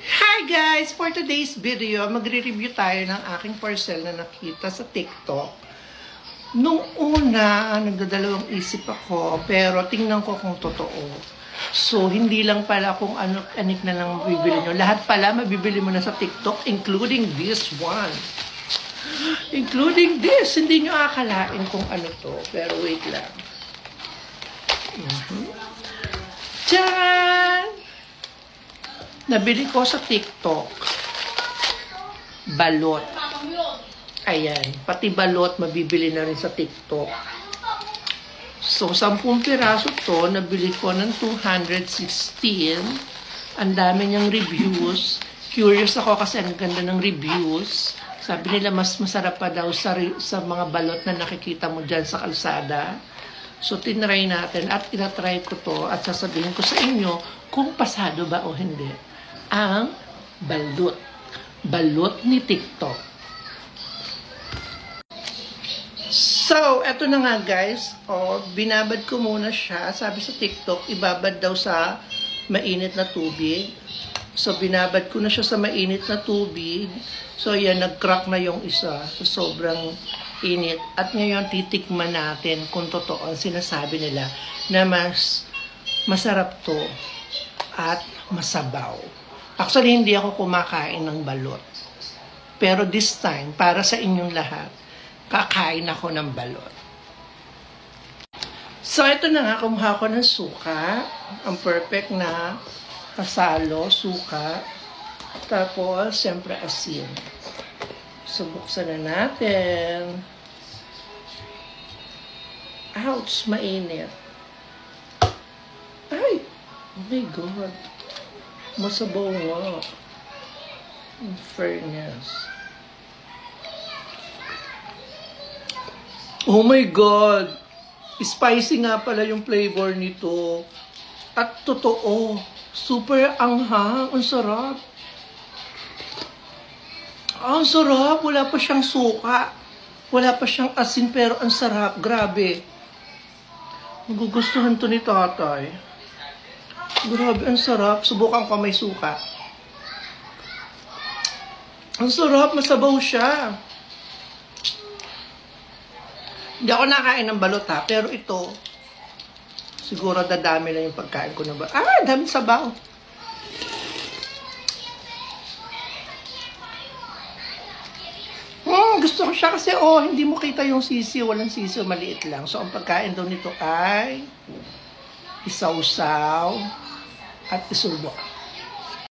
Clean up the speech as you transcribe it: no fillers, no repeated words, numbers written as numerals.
Hi guys! For today's video, magre-review tayo ng aking parcel na nakita sa TikTok. Nung una, nagdadalawang isip ako, pero tingnan ko kung totoo. So, hindi lang pala kung anik na lang mabibili nyo. Lahat pala mabibili mo na sa TikTok, including this one. Including this. Hindi nyo akalain kung ano to. Pero wait lang. Tcharan! Nabili ko sa TikTok. Balot. Ayan. Pati balot, mabibili na rin sa TikTok. So, 10 piraso to. Nabili ko ng 216. Ang dami niyang reviews. Curious ako kasi ang ganda ng reviews. Sabi nila, mas masarap pa daw sa mga balot na nakikita mo dyan sa kalsada. So, tinry natin at tinatry ko to at sasabihin ko sa inyo kung pasado ba o hindi ang balot. Balot ni TikTok. So, eto na nga guys. Binabad ko muna siya. Sabi sa TikTok, ibabad daw sa mainit na tubig. So, binabad ko na siya sa mainit na tubig. So, yan, nag-crack na yung isa. So, sobrang init. At ngayon, titikman natin kung totoo ang sinasabi nila na mas masarap to at masabaw. Actually, hindi ako kumakain ng balot. Pero this time, para sa inyong lahat, kakain ako ng balot. So, ito na nga, kumuha ko ng suka. Ang perfect na kasalo, suka. Tapos, siyempre, asin. So, buksan na natin. Ouch, mainit. Ay! Oh my God. Masabaw nga. In fairness. Oh my God! Spicy nga pala yung flavor nito. At totoo. Super anghang. Ang sarap. Ang sarap. Wala pa siyang suka. Wala pa siyang asin pero ang sarap. Grabe. Magugustuhan to ni tatay. Grabe, ang sarap. Subukan ko may suka. Ang sarap, masabaw siya. Hindi ako nakain ng balot ha, pero ito, siguro dadami lang yung pagkain ko na ba. Dami sabaw. Gusto ko siya kasi, hindi mo kita yung sisiw. Walang sisiw, maliit lang. So, ang pagkain daw nito ay isawsaw at isulbo.